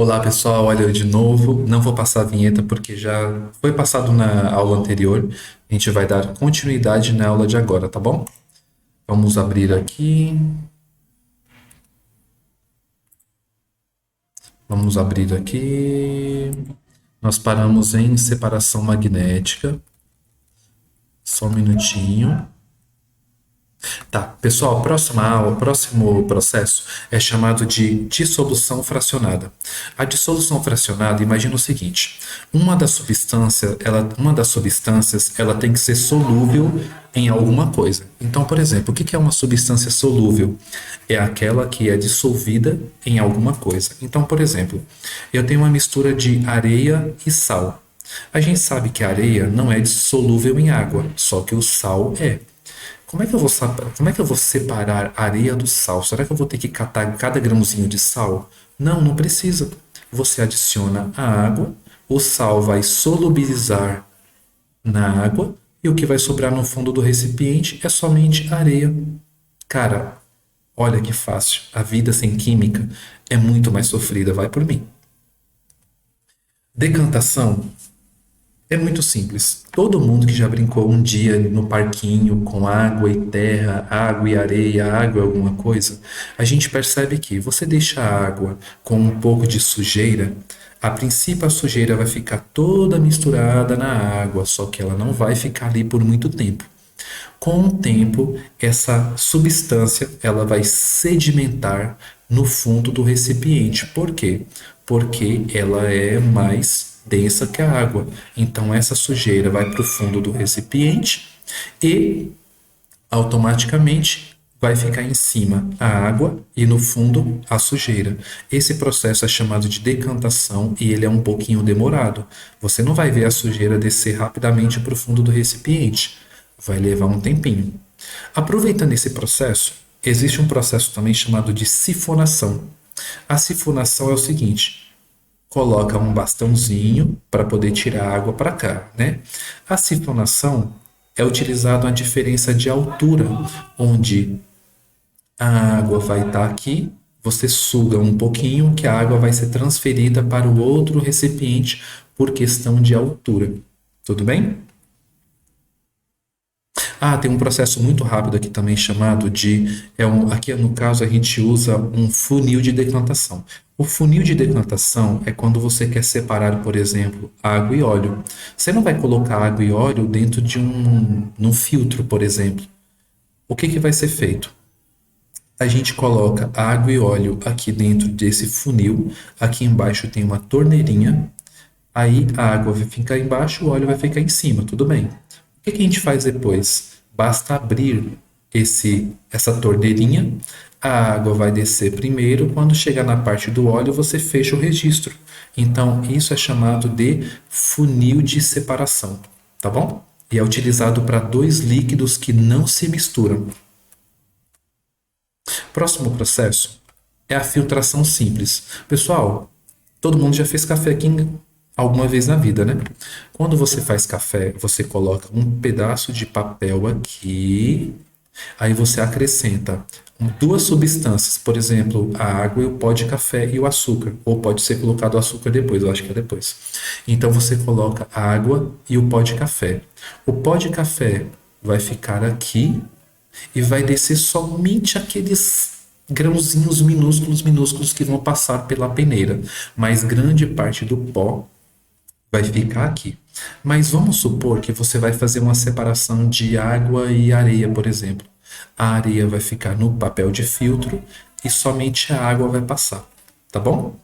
Olá pessoal, olha eu de novo. Não vou passar a vinheta porque já foi passado na aula anterior. A gente vai dar continuidade na aula de agora, tá bom? Vamos abrir aqui. Vamos abrir aqui. Nós paramos em separação magnética. Só um minutinho. Tá, pessoal, próxima aula, próximo processo é chamado de dissolução fracionada. A dissolução fracionada, imagina o seguinte: uma das substâncias, ela tem que ser solúvel em alguma coisa. Então, por exemplo, o que é uma substância solúvel? É aquela que é dissolvida em alguma coisa. Então, por exemplo, eu tenho uma mistura de areia e sal. A gente sabe que a areia não é dissolúvel em água, só que o sal é. Como é que eu vou separar a areia do sal? Será que eu vou ter que catar cada grãozinho de sal? Não, não precisa. Você adiciona a água, o sal vai solubilizar na água e o que vai sobrar no fundo do recipiente é somente areia. Cara, olha que fácil. A vida sem química é muito mais sofrida, vai por mim. Decantação é muito simples. Todo mundo que já brincou um dia no parquinho com água e terra, água e areia, água e alguma coisa, a gente percebe que você deixa a água com um pouco de sujeira, a princípio a sujeira vai ficar toda misturada na água, só que ela não vai ficar ali por muito tempo. Com o tempo, essa substância ela vai sedimentar no fundo do recipiente. Por quê? Porque ela é mais densa que a água. Então essa sujeira vai para o fundo do recipiente e automaticamente vai ficar em cima a água e no fundo a sujeira. Esse processo é chamado de decantação e ele é um pouquinho demorado. Você não vai ver a sujeira descer rapidamente para o fundo do recipiente. Vai levar um tempinho. Aproveitando esse processo, existe um processo também chamado de sifonação. A sifonação é o seguinte: coloca um bastãozinho para poder tirar a água para cá, né? A sifonação é utilizado a diferença de altura, onde a água vai estar aqui, você suga um pouquinho, que a água vai ser transferida para o outro recipiente por questão de altura. Tudo bem? Ah, tem um processo muito rápido aqui também chamado de, aqui no caso a gente usa um funil de decantação. O funil de decantação é quando você quer separar, por exemplo, água e óleo. Você não vai colocar água e óleo dentro de num filtro, por exemplo. O que que vai ser feito? A gente coloca água e óleo aqui dentro desse funil. Aqui embaixo tem uma torneirinha. Aí a água vai ficar embaixo, o óleo vai ficar em cima, tudo bem. O que que a gente faz depois? Basta abrir essa torneirinha, a água vai descer primeiro, quando chegar na parte do óleo, você fecha o registro. Então, isso é chamado de funil de separação, tá bom? E é utilizado para dois líquidos que não se misturam. Próximo processo é a filtração simples. Pessoal, todo mundo já fez café aqui alguma vez na vida, né? Quando você faz café, você coloca um pedaço de papel aqui, aí você acrescenta duas substâncias, por exemplo, a água e o pó de café e o açúcar, ou pode ser colocado o açúcar depois, eu acho que é depois. Então você coloca a água e o pó de café. O pó de café vai ficar aqui e vai descer somente aqueles grãozinhos minúsculos, minúsculos que vão passar pela peneira, mas grande parte do pó vai ficar aqui. Mas vamos supor que você vai fazer uma separação de água e areia, por exemplo. A areia vai ficar no papel de filtro e somente a água vai passar, tá bom?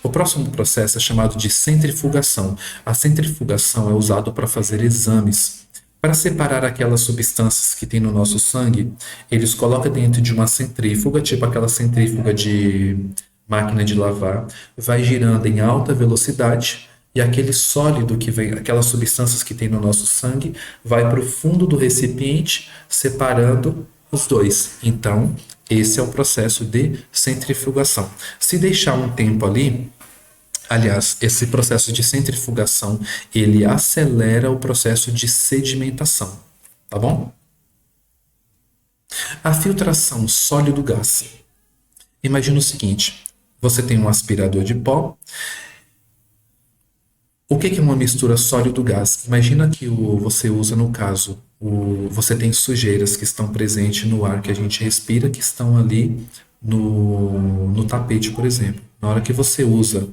O próximo processo é chamado de centrifugação. A centrifugação é usado para fazer exames. Para separar aquelas substâncias que tem no nosso sangue, eles colocam dentro de uma centrífuga, tipo aquela centrífuga de máquina de lavar, vai girando em alta velocidade e aquele sólido que vem, aquelas substâncias que tem no nosso sangue, vai para o fundo do recipiente, separando os dois. Então, esse é o processo de centrifugação. Se deixar um tempo ali, aliás, esse processo de centrifugação, ele acelera o processo de sedimentação, tá bom? A filtração sólido-gás. Imagina o seguinte: você tem um aspirador de pó. O que é uma mistura sólido-gás? Imagina que você usa, no caso, você tem sujeiras que estão presentes no ar que a gente respira, que estão ali no tapete, por exemplo. Na hora que você usa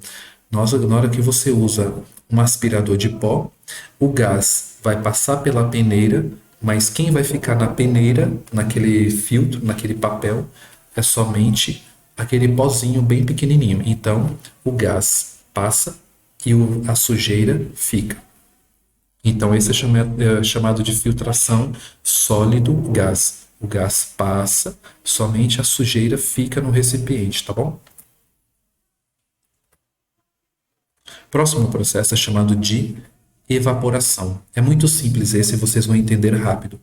um aspirador de pó, o gás vai passar pela peneira, mas quem vai ficar na peneira, naquele filtro, naquele papel, é somente aquele pozinho bem pequenininho. Então, o gás passa e a sujeira fica. Então, esse é chamado de filtração sólido-gás. O gás passa, somente a sujeira fica no recipiente, tá bom? Próximo processo é chamado de evaporação. É muito simples esse, vocês vão entender rápido.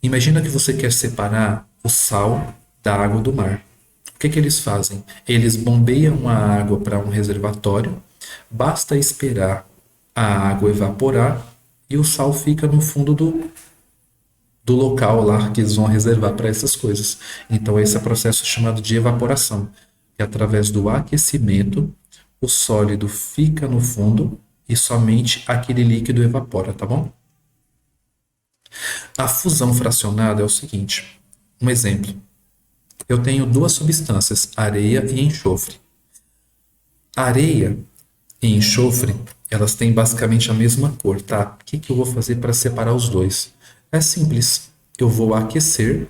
Imagina que você quer separar o sal da água do mar. O que eles fazem? Eles bombeiam a água para um reservatório, basta esperar a água evaporar e o sal fica no fundo do local lá que eles vão reservar para essas coisas. Então, esse é o processo chamado de evaporação, que através do aquecimento, o sólido fica no fundo e somente aquele líquido evapora, tá bom? A fusão fracionada é o seguinte: um exemplo. Eu tenho duas substâncias, areia e enxofre. Areia e enxofre, elas têm basicamente a mesma cor, tá? O que eu vou fazer para separar os dois? É simples. Eu vou aquecer,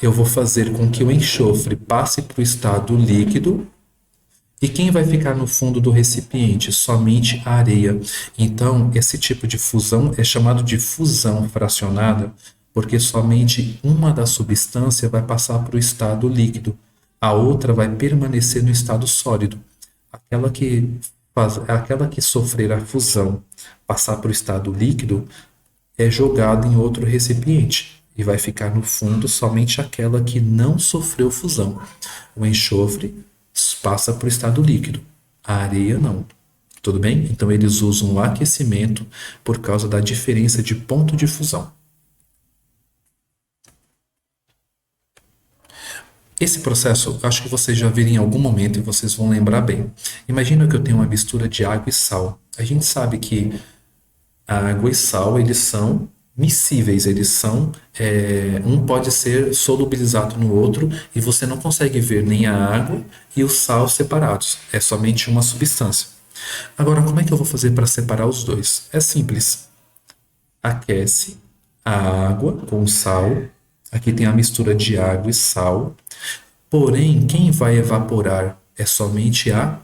eu vou fazer com que o enxofre passe para o estado líquido. E quem vai ficar no fundo do recipiente? Somente a areia. Então, esse tipo de fusão é chamado de fusão fracionada, porque somente uma da substância vai passar para o estado líquido, a outra vai permanecer no estado sólido. Aquela que sofrer a fusão, passar para o estado líquido, é jogada em outro recipiente e vai ficar no fundo somente aquela que não sofreu fusão. O enxofre passa para o estado líquido, a areia não. Tudo bem? Então eles usam o aquecimento por causa da diferença de ponto de fusão. Esse processo, acho que vocês já viram em algum momento e vocês vão lembrar bem. Imagina que eu tenho uma mistura de água e sal. A gente sabe que a água e sal, eles são miscíveis, um pode ser solubilizado no outro e você não consegue ver nem a água e o sal separados, é somente uma substância. Agora, como é que eu vou fazer para separar os dois? É simples. Aquece a água com sal, aqui tem a mistura de água e sal, porém, quem vai evaporar é somente a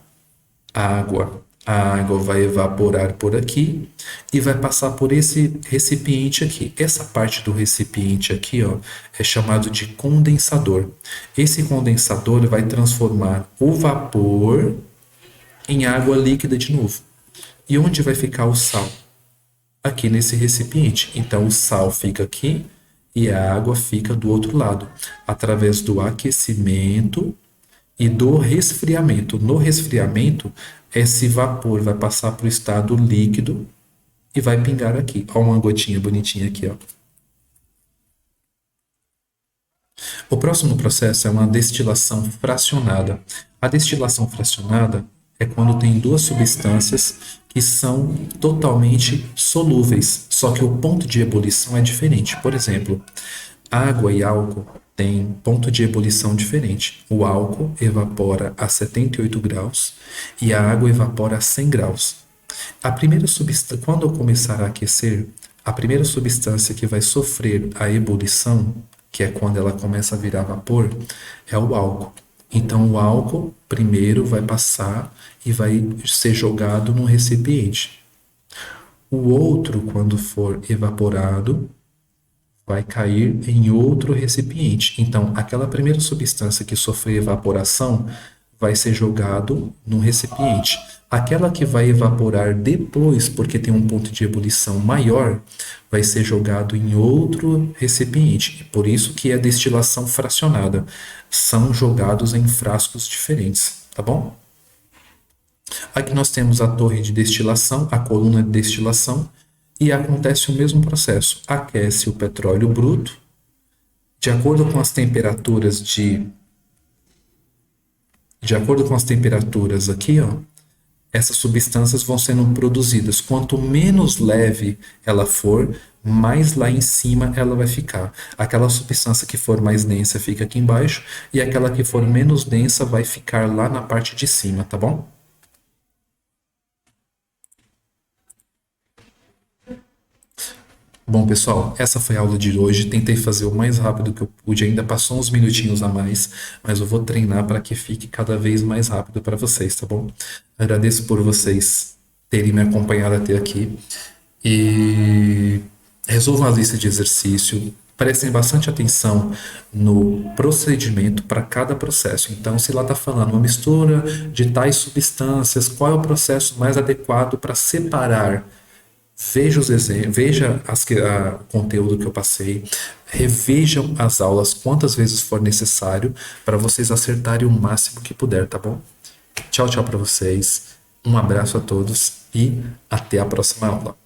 água. A água vai evaporar por aqui e vai passar por esse recipiente aqui. Essa parte do recipiente aqui, ó, é chamado de condensador. Esse condensador vai transformar o vapor em água líquida de novo. E onde vai ficar o sal? Aqui nesse recipiente. Então o sal fica aqui e a água fica do outro lado, através do aquecimento e do resfriamento. No resfriamento, esse vapor vai passar para o estado líquido e vai pingar aqui. Olha uma gotinha bonitinha aqui, ó. O próximo processo é uma destilação fracionada. A destilação fracionada é quando tem duas substâncias que são totalmente solúveis, só que o ponto de ebulição é diferente. Por exemplo, água e álcool têm ponto de ebulição diferente. O álcool evapora a 78 graus e a água evapora a 100 graus. Quando eu começar a aquecer, a primeira substância que vai sofrer a ebulição, que é quando ela começa a virar vapor, é o álcool. Então, o álcool primeiro vai passar e vai ser jogado num recipiente. O outro, quando for evaporado, vai cair em outro recipiente. Então, aquela primeira substância que sofreu evaporação vai ser jogado num recipiente. Aquela que vai evaporar depois, porque tem um ponto de ebulição maior, vai ser jogado em outro recipiente. Por isso que é destilação fracionada. São jogados em frascos diferentes, tá bom? Aqui nós temos a torre de destilação, a coluna de destilação, e acontece o mesmo processo. Aquece o petróleo bruto, de acordo com as temperaturas De acordo com as temperaturas aqui, ó, essas substâncias vão sendo produzidas. Quanto menos leve ela for, mais lá em cima ela vai ficar. Aquela substância que for mais densa fica aqui embaixo e aquela que for menos densa vai ficar lá na parte de cima, tá bom? Bom, pessoal, essa foi a aula de hoje. Tentei fazer o mais rápido que eu pude, ainda passou uns minutinhos a mais, mas eu vou treinar para que fique cada vez mais rápido para vocês, tá bom? Agradeço por vocês terem me acompanhado até aqui e resolvam a lista de exercício. Prestem bastante atenção no procedimento para cada processo. Então, se lá está falando uma mistura de tais substâncias, qual é o processo mais adequado para separar? Veja os exemplos, veja o conteúdo que eu passei, revejam as aulas quantas vezes for necessário para vocês acertarem o máximo que puder, tá bom? Tchau, tchau para vocês. Um abraço a todos e até a próxima aula.